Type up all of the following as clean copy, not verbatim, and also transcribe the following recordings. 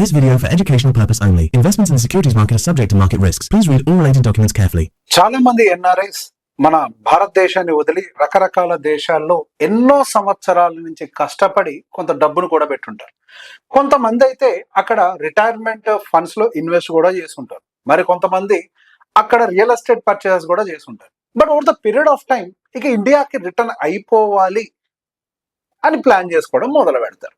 This video for educational purpose only. Investments in the securities market are subject to market risks. Please read all related documents carefully. చాలా మంది NRIs మన భారతదేశాన్ని వదిలి రకరకాల దేశాల్లో ఎన్నో సంవత్సరాల నుంచి కష్టపడి కొంత డబ్బును కూడా పెట్టుంటారు. కొంతమంది అయితే అక్కడ రిటైర్మెంట్ ఫండ్స్ లో ఇన్వెస్ట్ కూడా చేసుంటారు. మరి కొంతమంది అక్కడ రియల్ ఎస్టేట్ పర్చేస్ కూడా చేసుంటారు. But over the period of time ఇక ఇండియాకి రిటర్న్ అయిపోవాలి అని ప్లాన్ చేసుకోవడం మొదలు పెడతారు.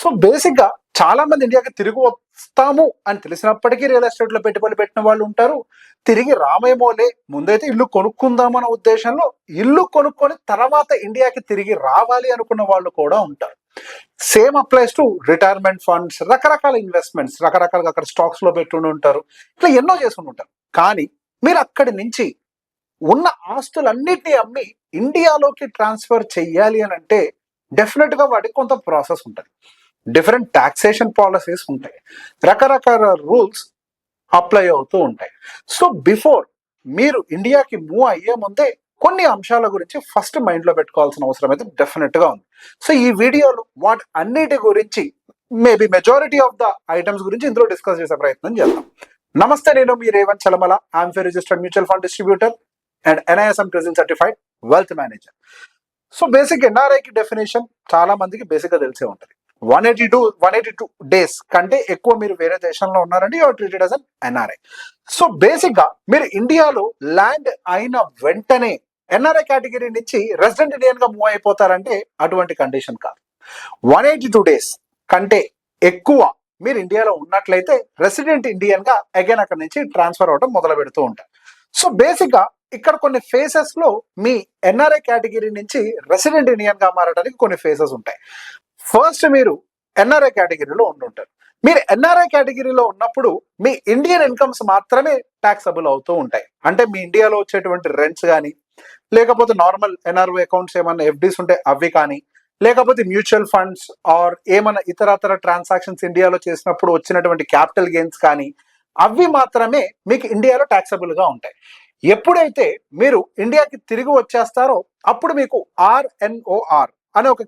సో బేసిక్ గా చాలా మంది ఇండియాకి తిరిగి వస్తాము అని తెలిసినప్పటికీ రియల్ ఎస్టేట్ లో పెట్టుబడి పెట్టిన వాళ్ళు ఉంటారు. తిరిగి రామేమోలే, ముందైతే ఇల్లు కొనుక్కుందాం అన్న ఉద్దేశంలో ఇల్లు కొనుక్కొని తర్వాత ఇండియాకి తిరిగి రావాలి అనుకున్న వాళ్ళు కూడా ఉంటారు. Same applies to retirement funds, రకరకాల ఇన్వెస్ట్మెంట్స్, రకరకాలుగా అక్కడ స్టాక్స్ లో పెట్టుకుని ఉంటారు. ఇట్లా ఎన్నో చేసుకుని ఉంటారు. కానీ మీరు అక్కడి నుంచి ఉన్న ఆస్తులన్నిటినీ అమ్మి ఇండియాలోకి ట్రాన్స్ఫర్ చెయ్యాలి అని అంటే డెఫినెట్ గా వాటికి కొంత ప్రాసెస్ ఉంటుంది. డిఫరెంట్ టాక్సేషన్ పాలసీస్ ఉంటాయి, రకరకాల రూల్స్ అప్లై అవుతూ ఉంటాయి. సో బిఫోర్ మీరు ఇండియాకి మూవ్ అయ్యే ముందే కొన్ని అంశాల గురించి ఫస్ట్ మైండ్ లో పెట్టుకోవాల్సిన అవసరం అయితే డెఫినెట్ గా ఉంది. సో ఈ వీడియోలో వాటి అన్నిటి గురించి maybe majority of the items గురించి ఇందులో డిస్కస్ చేసే ప్రయత్నం చేద్దాం. నమస్తే, నేను మీ Revanth Chalamala. I'm registered mutual fund distributor and NISM present certified wealth manager. So basic ఎన్ఆర్ఐకి డెఫినేషన్ చాలా మందికి బేసిక్ గా తెలిసే ఉంటుంది. 182 డేస్ కంటే ఎక్కువ మీరు వేరే దేశంలో ఉన్నారంటే you're treated as an NRI. So basic గా మీరు ఇండియాలో ల్యాండ్ అయిన వెంటనే ఎన్ఆర్ఐ కేటగిరీ నుంచి రెసిడెంట్ ఇండియన్ గా మూవ్ అయిపోతారంటే అటువంటి కండిషన్ కాదు. 182 డేస్ కంటే ఎక్కువ మీరు ఇండియాలో ఉన్నట్లయితే రెసిడెంట్ ఇండియన్ గా అగైన్ అక్కడ నుంచి ట్రాన్స్ఫర్ అవడం మొదలు పెడుతూ ఉంటారు. సో బేసిక్ గా ఇక్కడ కొన్ని ఫేసెస్ లో మీ ఎన్ఆర్ఐ కేటగిరీ నుంచి రెసిడెంట్ ఇండియన్ గా మారడానికి కొన్ని ఫేసెస్ ఉంటాయి. ఫస్ట్ మీరు ఎన్ఆర్ఐ కేటగిరీలో ఉండుంటారు. మీరు ఎన్ఆర్ఐ కేటగిరీలో ఉన్నప్పుడు మీ ఇండియన్ ఇన్కమ్స్ మాత్రమే ట్యాక్సబుల్ అవుతూ ఉంటాయి. అంటే మీ ఇండియాలో వచ్చేటువంటి రెంట్స్ కానీ, లేకపోతే నార్మల్ ఎన్ఆర్ఓ అకౌంట్స్ ఏమన్నా FDs ఉంటే అవి కానీ, లేకపోతే మ్యూచువల్ ఫండ్స్ ఆర్ ఏమైనా ఇతరతర ట్రాన్సాక్షన్స్ ఇండియాలో చేసినప్పుడు వచ్చినటువంటి క్యాపిటల్ గెయిన్స్ కానీ, అవి మాత్రమే మీకు ఇండియాలో ట్యాక్సబుల్ గా ఉంటాయి. ఎప్పుడైతే మీరు ఇండియాకి తిరిగి వచ్చేస్తారో అప్పుడు మీకు RNOR అనే ఒక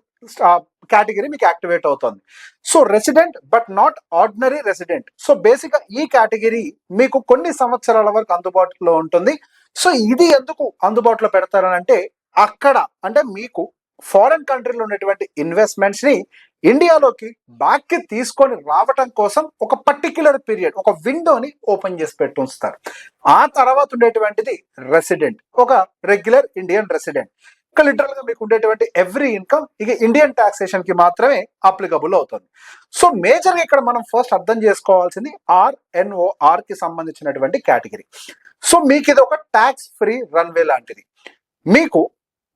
కేటగిరీ మీకు యాక్టివేట్ అవుతుంది. So resident but not ordinary resident. So basic గా ఈ కేటగిరీ మీకు కొన్ని సంవత్సరాల వరకు అందుబాటులో ఉంటుంది. సో ఇది ఎందుకు అందుబాటులో పెడతారని అంటే అక్కడ అంటే మీకు ఫారెన్ కంట్రీలో ఉన్నటువంటి ఇన్వెస్ట్మెంట్స్ ని ఇండియాలోకి బ్యాక్ కి తీసుకొని రావటం కోసం ఒక పర్టిక్యులర్ పీరియడ్, ఒక విండోని ఓపెన్ చేసి పెట్టి ఉంచుతారు. ఆ తర్వాత ఉండేటువంటిది రెసిడెంట్, ఒక రెగ్యులర్ ఇండియన్ రెసిడెంట్. ఇక లిటరల్ గా మీకు ఉండేటువంటి ఎవ్రీ ఇన్కమ్ ఇక ఇండియన్ టాక్సేషన్ కి మాత్రమే అప్లికబుల్ అవుతుంది. సో మేజర్ గా ఇక్కడ మనం ఫస్ట్ అర్థం చేసుకోవాల్సింది RNOR కి సంబంధించినటువంటి కేటగిరీ. సో మీకు ఇది ఒక ట్యాక్స్ ఫ్రీ రన్వే లాంటిది. మీకు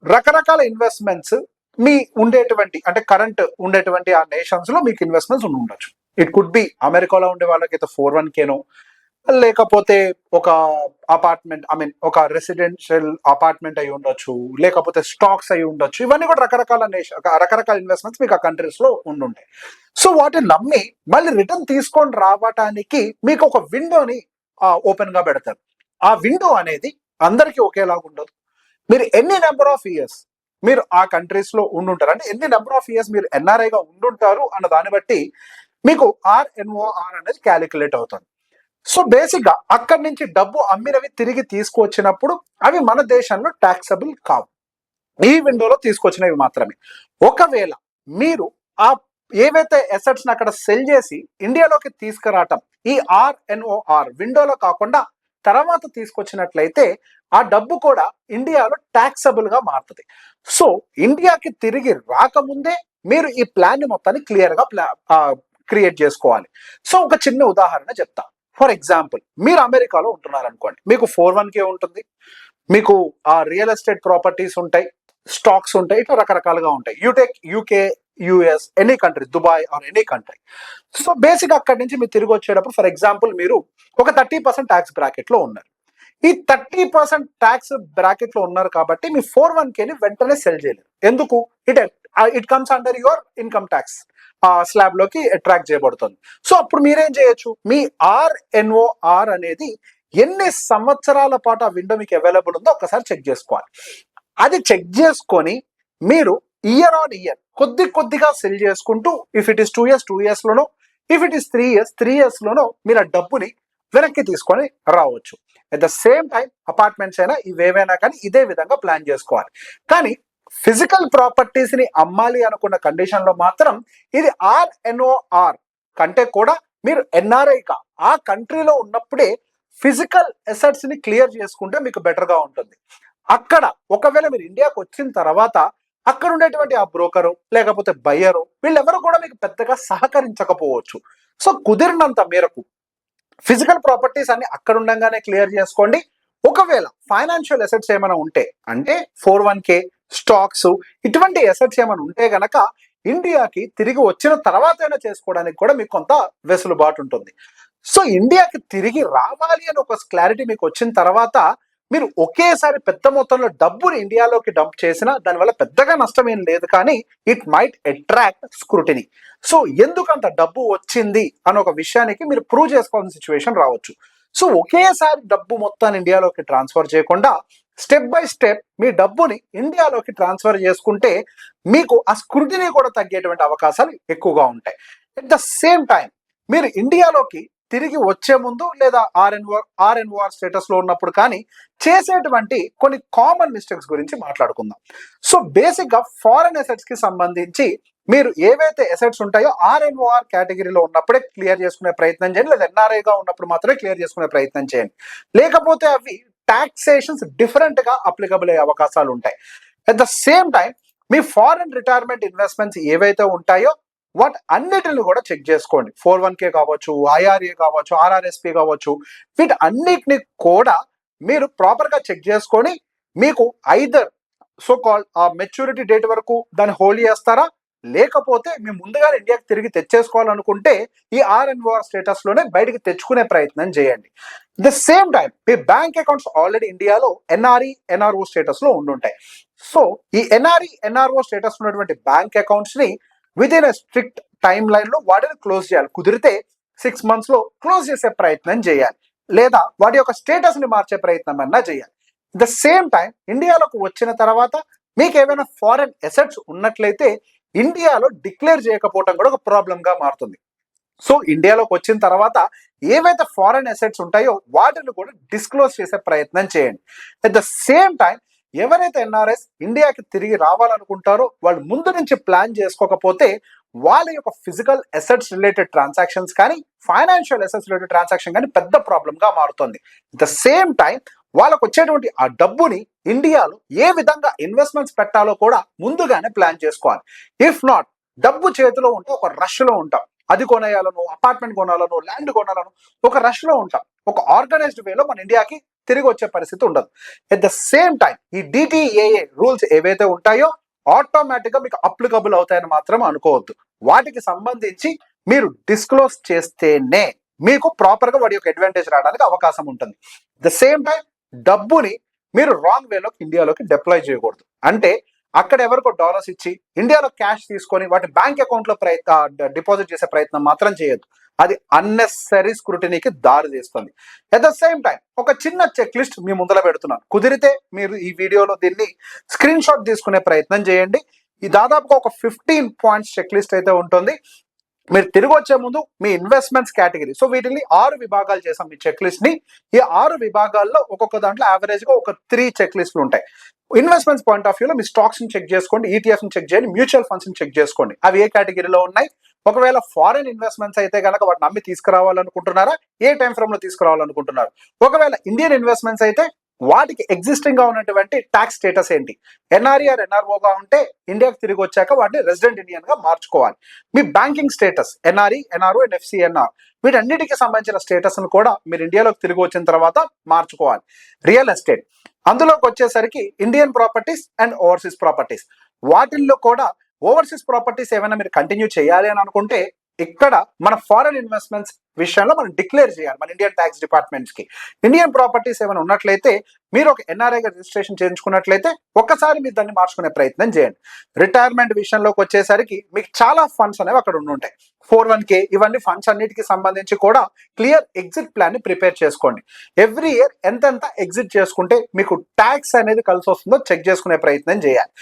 రకరకాల ఇన్వెస్ట్మెంట్స్ మీ ఉండేటువంటి అంటే కరెంట్ ఉండేటువంటి ఆ నేషన్స్ లో మీకు ఇన్వెస్ట్మెంట్స్ ఉండొచ్చు. ఇట్ కుడ్ బి అమెరికాలో ఉండే వాళ్ళకైతే 401k, లేకపోతే ఒక అపార్ట్మెంట్ ఒక రెసిడెన్షియల్ అపార్ట్మెంట్ అయి ఉండొచ్చు, లేకపోతే స్టాక్స్ అయి ఉండొచ్చు. ఇవన్నీ కూడా రకరకాల ఇన్వెస్ట్మెంట్స్ మీకు ఆ కంట్రీస్ లో ఉండుంటాయి. సో వాటిని నమ్మి మళ్ళీ రిటర్న్ తీసుకొని రావటానికి మీకు ఒక విండోని ఓపెన్ గా పెడతారు. ఆ విండో అనేది అందరికీ ఒకేలాగా ఉండదు. మీరు ఎన్ని నెంబర్ ఆఫ్ ఇయర్స్ మీరు ఆ కంట్రీస్ లో ఉండుంటారు, అంటే ఎన్ని నెంబర్ ఆఫ్ ఇయర్స్ మీరు ఎన్ఆర్ఐగా ఉండుంటారు అన్న దాన్ని బట్టి మీకు RNOR అనేది క్యాలిక్యులేట్ అవుతుంది. సో బేసిక్ గా అక్కడి నుంచి డబ్బు అమ్మినవి తిరిగి తీసుకొచ్చినప్పుడు అవి మన దేశంలో ట్యాక్సబుల్ కావు. ఈ విండోలో తీసుకొచ్చినవి మాత్రమే. ఒకవేళ మీరు ఆ ఏవైతే అసెట్స్ ని అక్కడ సెల్ చేసి ఇండియాలోకి తీసుకురావటం ఈ RNOR విండోలో కాకుండా తర్వాత తీసుకొచ్చినట్లయితే ఆ డబ్బు కూడా ఇండియాలో ట్యాక్సబుల్ గా మారుతుంది. సో ఇండియాకి తిరిగి రాకముందే మీరు ఈ ప్లాన్ ని మొత్తాన్ని క్లియర్ గా క్రియేట్ చేసుకోవాలి. సో ఒక చిన్న ఉదాహరణ చెప్తా. ఫర్ ఎగ్జాంపుల్, మీరు అమెరికాలో ఉంటున్నారు అనుకోండి, మీకు 401k ఉంటుంది, మీకు ఆ రియల్ ఎస్టేట్ ప్రాపర్టీస్ ఉంటాయి, స్టాక్స్ ఉంటాయి, ఇట్లా రకరకాలుగా ఉంటాయి. యూటేక్ UK, US, any country, Dubai or any country. So basic అక్కడి నుంచి మీరు తిరిగి వచ్చేటప్పుడు ఫర్ ఎగ్జాంపుల్ మీరు ఒక 30% ట్యాక్స్ బ్రాకెట్ లో ఉన్నారు. ఈ 30% ట్యాక్స్ బ్రాకెట్ లో ఉన్నారు కాబట్టి మీ 401k ని వెంటనే సెల్ చేయలేరు. ఎందుకు? It comes under your income tax slab లోకి అట్రాక్ట్ చేయబడుతుంది. సో అప్పుడు మీరేం చేయొచ్చు, మీ RNOR అనేది ఎన్ని సంవత్సరాల పాటు ఆ విండో మీకు అవైలబుల్ ఉందో ఒకసారి చెక్ చేసుకోవాలి. అది చెక్ చేసుకొని మీరు ఇయర్ ఆన్ ఇయర్ కొద్దిగా సెల్ చేసుకుంటూ, if it is 2 years 2 years లోనో, if it is 3 years, 3 years లోనో మీరు ఆ డబ్బుని వెనక్కి తీసుకొని రావచ్చు. At the same time apartments అయినా ఇవేవైనా కానీ ఇదే విధంగా ప్లాన్ చేసుకోవాలి. కానీ ఫిజికల్ ప్రాపర్టీస్ ని అమ్మాలి అనుకున్న కండిషన్ లో మాత్రం ఇది ఆర్ఎన్ఓఆర్ కంటే కూడా మీరు ఎన్ఆర్ఐగా ఆ కంట్రీలో ఉన్నప్పుడే ఫిజికల్ అసెట్స్ ని క్లియర్ చేసుకుంటే మీకు బెటర్ గా ఉంటుంది. అక్కడ ఒకవేళ మీరు ఇండియాకి వచ్చిన తర్వాత అక్కడ ఉండేటువంటి ఆ బ్రోకరు లేకపోతే బయ్యరు వీళ్ళెవరు కూడా మీకు పెద్దగా సహకరించకపోవచ్చు. సో కుదిరినంత మేరకు ఫిజికల్ ప్రాపర్టీస్ అన్ని అక్కడ ఉండగానే క్లియర్ చేసుకోండి. ఒకవేళ ఫైనాన్షియల్ అసెట్స్ ఏమైనా ఉంటే అంటే 401k స్టాక్స్ ఇటువంటి అసెట్స్ ఏమైనా ఉంటే గనక ఇండియాకి తిరిగి వచ్చిన తర్వాత అయినా చేసుకోవడానికి కూడా మీకు కొంత వెసులుబాటు ఉంటుంది. సో ఇండియాకి తిరిగి రావాలి అని ఒక క్లారిటీ మీకు వచ్చిన తర్వాత మీరు ఒకేసారి పెద్ద మొత్తంలో డబ్బుని ఇండియాలోకి డంప్ చేసినా దానివల్ల పెద్దగా నష్టం ఏం లేదు, కానీ it might attract scrutiny. So ఎందుకంత డబ్బు వచ్చింది అని ఒక విషయానికి మీరు ప్రూవ్ చేసుకోవాల్సిన సిచ్యువేషన్ రావచ్చు. సో ఒకేసారి డబ్బు మొత్తాన్ని ఇండియాలోకి ట్రాన్స్ఫర్ చేయకుండా స్టెప్ బై స్టెప్ మీ డబ్బుని ఇండియాలోకి ట్రాన్స్ఫర్ చేసుకుంటే మీకు ఆ స్క్రూటినీ కూడా తగ్గేటువంటి అవకాశాలు ఎక్కువగా ఉంటాయి. అట్ ద సేమ్ టైం మీరు ఇండియాలోకి తిరిగి వచ్చే ముందు లేదా ఆర్ఎన్ఓఆర్ స్టేటస్ లో ఉన్నప్పుడు కానీ చేసేటువంటి కొన్ని కామన్ మిస్టేక్స్ గురించి మాట్లాడుకుందాం. సో బేసిక్ గా ఫారెన్ అసెట్స్ కి సంబంధించి మీరు ఏవైతే అసెట్స్ ఉంటాయో ఆర్ఎన్ఓఆర్ కేటగిరీలో ఉన్నప్పుడే క్లియర్ చేసుకునే ప్రయత్నం చేయండి, లేదా ఎన్ఆర్ఐగా ఉన్నప్పుడు మాత్రమే క్లియర్ చేసుకునే ప్రయత్నం చేయండి. లేకపోతే అవి టాక్సేషన్స్ డిఫరెంట్ గా అప్లికబుల్ అయ్యే అవకాశాలు ఉంటాయి. At the same time me foreign retirement investments ఏవైతే ఉంటాయో వాటి అన్నిటిని కూడా చెక్ చేసుకోండి. 401k కావచ్చు, ఐఆర్ఏ కావచ్చు, ఆర్ఆర్ఎస్పి కావచ్చు, వీటి అన్నిటిని కూడా మీరు ప్రాపర్ గా చెక్ చేసుకొని మీకు ఐదర్ సో కాల్ ఆ మెచ్యూరిటీ డేట్ వరకు దాన్ని హోల్డ్ చేస్తారా, లేకపోతే మీ ముందుగా ఇండియాకి తిరిగి తెచ్చేసుకోవాలనుకుంటే ఈ ఆర్ఎన్ఓఆర్ స్టేటస్ లోనే బయటికి తెచ్చుకునే ప్రయత్నం చేయండి. The same time me bank accounts already ఇండియాలో ఎన్ఆర్ఈ ఎన్ఆర్ఓ స్టేటస్ లో ఉండుంటాయి. సో ఈ ఎన్ఆర్ఈ ఎన్ఆర్ఓ స్టేటస్ ఉన్నటువంటి బ్యాంక్ అకౌంట్స్ ని with in strict time line లో వాటిని క్లోజ్ చేయాలి. కుదిరితే 6 months లో క్లోజ్ చేసే ప్రయత్నం చేయాలి, లేదా వాటి యొక్క స్టేటస్ ని మార్చే ప్రయత్నం అన్నా చేయాలి. ద సేమ్ టైం ఇండియాలోకి వచ్చిన తర్వాత మీకు ఏమైనా ఫారెన్ అసెట్స్ ఉన్నట్లయితే ఇండియాలో డిక్లేర్ చేయకపోవడం కూడా ఒక ప్రాబ్లం గా మారుతుంది. సో ఇండియాలోకి వచ్చిన తర్వాత ఏవైతే ఫారెన్ అసెట్స్ ఉంటాయో వాటిని కూడా డిస్క్లోజ్ చేసే ప్రయత్నం చేయండి. అట్ ద సేమ్ టైం ఎవరైతే ఎన్ఆర్ఎస్ ఇండియాకి తిరిగి రావాలనుకుంటారో వాళ్ళు ముందు నుంచి ప్లాన్ చేసుకోకపోతే వాళ్ళ యొక్క ఫిజికల్ అసెట్స్ రిలేటెడ్ ట్రాన్సాక్షన్స్ కానీ ఫైనాన్షియల్ అసెట్స్ రిలేటెడ్ ట్రాన్సాక్షన్ కానీ పెద్ద ప్రాబ్లం గా మారుతుంది. ద సేమ్ టైం వాళ్ళకు వచ్చేటువంటి ఆ డబ్బుని ఇండియాలో ఏ విధంగా ఇన్వెస్ట్మెంట్స్ పెట్టాలో కూడా ముందుగానే ప్లాన్ చేసుకోవాలి. ఇఫ్ నాట్ డబ్బు చేతిలో ఉంటే ఒక రష్ లో ఉంటాం, అది కొనేయాలను, అపార్ట్మెంట్ కొనాలను, ల్యాండ్ కొనాలను, ఒక రష్ లో ఉంటాం. ఒక ఆర్గనైజ్డ్ వేలో మన ఇండియాకి తిరిగి వచ్చే పరిస్థితి ఉండదు. ఎట్ ద సేమ్ టైం ఈ డిటిఏఏ రూల్స్ ఏవైతే ఉంటాయో ఆటోమేటిక్ గా మీకు అప్లికబుల్ అవుతాయని మాత్రం అనుకోవద్దు. వాటికి సంబంధించి మీరు డిస్క్లోజ్ చేస్తేనే మీకు ప్రాపర్ గా వాటి యొక్క అడ్వాంటేజ్ రావడానికి అవకాశం ఉంటుంది. ద సేమ్ టైం డబ్బుని మీరు రాంగ్ వేలోకి ఇండియాలోకి డిప్లాయ్ చేయకూడదు. అంటే అక్కడ ఎవరికో డాలర్స్ ఇచ్చి ఇండియాలో క్యాష్ తీసుకొని వాటి బ్యాంక్ అకౌంట్ లో డిపాజిట్ చేసే ప్రయత్నం మాత్రం చేయొద్దు. అది అన్నెసరీ స్క్రూటినీకి దారి తీస్తుంది. అట్ ద సేమ్ టైం ఒక చిన్న చెక్ లిస్ట్ మీ ముందర పెడుతున్నాను. కుదిరితే మీరు ఈ వీడియోలో దీన్ని స్క్రీన్ షాట్ తీసుకునే ప్రయత్నం చేయండి. ఈ దాదాపుగా ఒక 15 points చెక్ లిస్ట్ అయితే ఉంటుంది. మీరు తిరిగి వచ్చే ముందు మీ ఇన్వెస్ట్మెంట్స్ కేటగిరీ, సో వీటిని 6 విభాగాలు చేసాం మీ చెక్ లిస్ట్ ని. ఈ 6 విభాగాల్లో ఒక్కొక్క దాంట్లో యావరేజ్ గా ఒక 3 చెక్ లిస్టులు ఉంటాయి. ఇన్వెస్ట్మెంట్స్ పాయింట్ ఆఫ్ వ్యూలో మీ స్టాక్స్ ని చెక్ చేసుకోండి, ఈటీఎఫ్ ని చెక్ చేయండి, మ్యూచువల్ ఫండ్స్ ని చెక్ చేసుకోండి, అవి ఏ కేటగిరీలో ఉన్నాయి. ఒకవేళ ఫారెన్ ఇన్వెస్ట్మెంట్స్ అయితే కనుక వాటిని నమ్మి తీసుకురావాలనుకుంటున్నారా, ఏ టైం ఫ్రేమ్ లో తీసుకురావాలనుకుంటున్నారు. ఒకవేళ ఇండియన్ ఇన్వెస్ట్మెంట్స్ అయితే వాటికి ఎగ్జిస్టింగ్ గా ఉన్నటువంటి ట్యాక్స్ స్టేటస్ ఏంటి, ఎన్ఆర్ఈఆర్ ఎన్ఆర్ఓగా ఉంటే ఇండియాకి తిరిగి వచ్చాక వాటిని రెసిడెంట్ ఇండియన్ గా మార్చుకోవాలి. మీ banking status NRE NRO and FCNR వీటన్నిటికి సంబంధించిన స్టేటస్ ను కూడా మీరు ఇండియాలోకి తిరిగి వచ్చిన తర్వాత మార్చుకోవాలి. రియల్ ఎస్టేట్ అందులోకి వచ్చేసరికి Indian properties and overseas properties, వాటిల్లో కూడా ఓవర్సీస్ ప్రాపర్టీస్ ఏమైనా మీరు కంటిన్యూ చేయాలి అని అనుకుంటే ఇక్కడ మన ఫారెన్ ఇన్వెస్ట్మెంట్స్ విషయంలో మనం డిక్లేర్ చేయాలి మన ఇండియన్ ట్యాక్స్ డిపార్ట్మెంట్స్ కి. ఇండియన్ ప్రాపర్టీస్ ఏమైనా ఉన్నట్లయితే మీరు ఒక ఎన్ఆర్ఐగా రిజిస్ట్రేషన్ చేయించుకున్నట్లయితే ఒక్కసారి మీరు దాన్ని మార్చుకునే ప్రయత్నం చేయండి. రిటైర్మెంట్ విషయంలోకి వచ్చేసరికి మీకు చాలా ఫండ్స్ అనేవి అక్కడ ఉంటాయి. 401k ఇవన్నీ ఫండ్స్ అన్నిటికి సంబంధించి కూడా క్లియర్ ఎగ్జిట్ ప్లాన్ ని ప్రిపేర్ చేసుకోండి. ఎవ్రీ ఇయర్ ఎంతెంత ఎగ్జిట్ చేసుకుంటే మీకు ట్యాక్స్ అనేది కలిసి వస్తుందో చెక్ చేసుకునే ప్రయత్నం చేయాలి.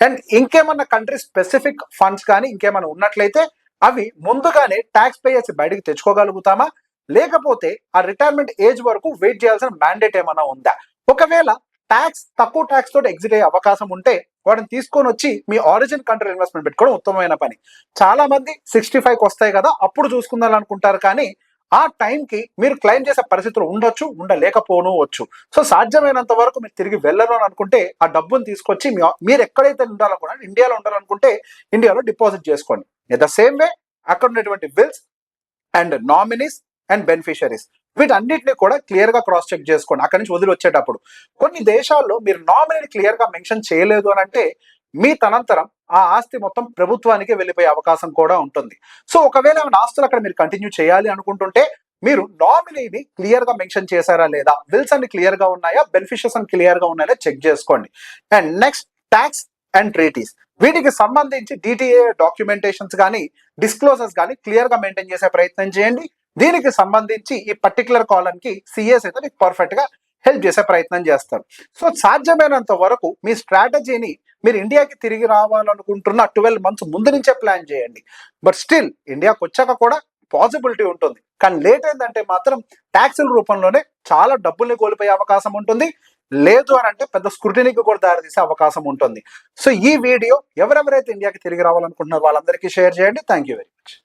అండ్ ఇంకేమన్నా కంట్రీ స్పెసిఫిక్ ఫండ్స్ కానీ ఇంకేమైనా ఉన్నట్లయితే అవి ముందుగానే ట్యాక్స్ పే చేసి బయటకు తెచ్చుకోగలుగుతామా, లేకపోతే ఆ రిటైర్మెంట్ ఏజ్ వరకు వెయిట్ చేయాల్సిన మ్యాండేట్ ఏమైనా ఉందా? ఒకవేళ తక్కువ ట్యాక్స్ తోటి ఎగ్జిట్ అయ్యే అవకాశం ఉంటే వాటిని తీసుకొని వచ్చి మీ ఆరిజిన్ కంట్రీ ఇన్వెస్ట్మెంట్ పెట్టుకోవడం ఉత్తమమైన పని. చాలా మంది 65కి వస్తాయి కదా అప్పుడు చూసుకుందాం అనుకుంటారు, కానీ ఆ టైంకి మీరు క్లెయిమ్ చేసే పరిస్థితులు ఉండొచ్చు, ఉండలేకపోవచ్చు. సో సాధ్యమైనంత వరకు మీరు తిరిగి వెళ్ళరు అని అనుకుంటే ఆ డబ్బును తీసుకొచ్చి మీరు ఎక్కడైతే ఉండాలనుకున్నారో ఇండియాలో ఉండాలనుకుంటే ఇండియాలో డిపాజిట్ చేసుకోండి. ద సేమ్ వే అక్కడ ఉన్నటువంటి bills and nominees and beneficiaries వీటన్నిటిని కూడా క్లియర్ గా క్రాస్ చెక్ చేసుకోండి అక్కడి నుంచి వదిలి వచ్చేటప్పుడు. కొన్ని దేశాల్లో మీరు నామినీని క్లియర్ గా మెన్షన్ చేయలేదు అని అంటే మీ తనంతరం ఆ ఆస్తి మొత్తం ప్రభుత్వానికి వెళ్ళిపోయే అవకాశం కూడా ఉంటుంది. సో ఒకవేళ ఏమైనా ఆస్తులు అక్కడ మీరు కంటిన్యూ చేయాలి అనుకుంటుంటే మీరు నామినీని క్లియర్ గా మెన్షన్ చేశారా లేదా, విల్స్ అన్ని క్లియర్ గా ఉన్నాయా, బెనిఫిషరీస్ అని క్లియర్ గా ఉన్నాయా చెక్ చేసుకోండి. And next tax and treaties, వీటికి సంబంధించి డిటిఏ డాక్యుమెంటేషన్స్ కానీ డిస్క్లోజర్స్ కానీ క్లియర్ గా మెయింటైన్ చేసే ప్రయత్నం చేయండి. దీనికి సంబంధించి ఈ పర్టికులర్ కాలమ్ కి సిఎస్ అయితే మీకు పర్ఫెక్ట్ గా హెల్ప్ చేసే ప్రయత్నం చేస్తారు. సో సాధ్యమైనంత వరకు మీ స్ట్రాటజీని మీరు ఇండియాకి తిరిగి రావాలనుకుంటున్న 12 months ముందు నుంచే ప్లాన్ చేయండి. బట్ స్టిల్ ఇండియాకి వచ్చాక కూడా పాసిబిలిటీ ఉంటుంది, కానీ లేట్ అయిందంటే మాత్రం ట్యాక్సుల రూపంలోనే చాలా డబ్బుల్ని కోల్పోయే అవకాశం ఉంటుంది. లేదు అని అంటే పెద్ద స్క్రూటినీకి కూడా దారితీసే అవకాశం ఉంటుంది. సో ఈ వీడియో ఎవరెవరైతే ఇండియాకి తిరిగి రావాలనుకుంటున్నారో వాళ్ళందరికీ షేర్ చేయండి. Thank you very much.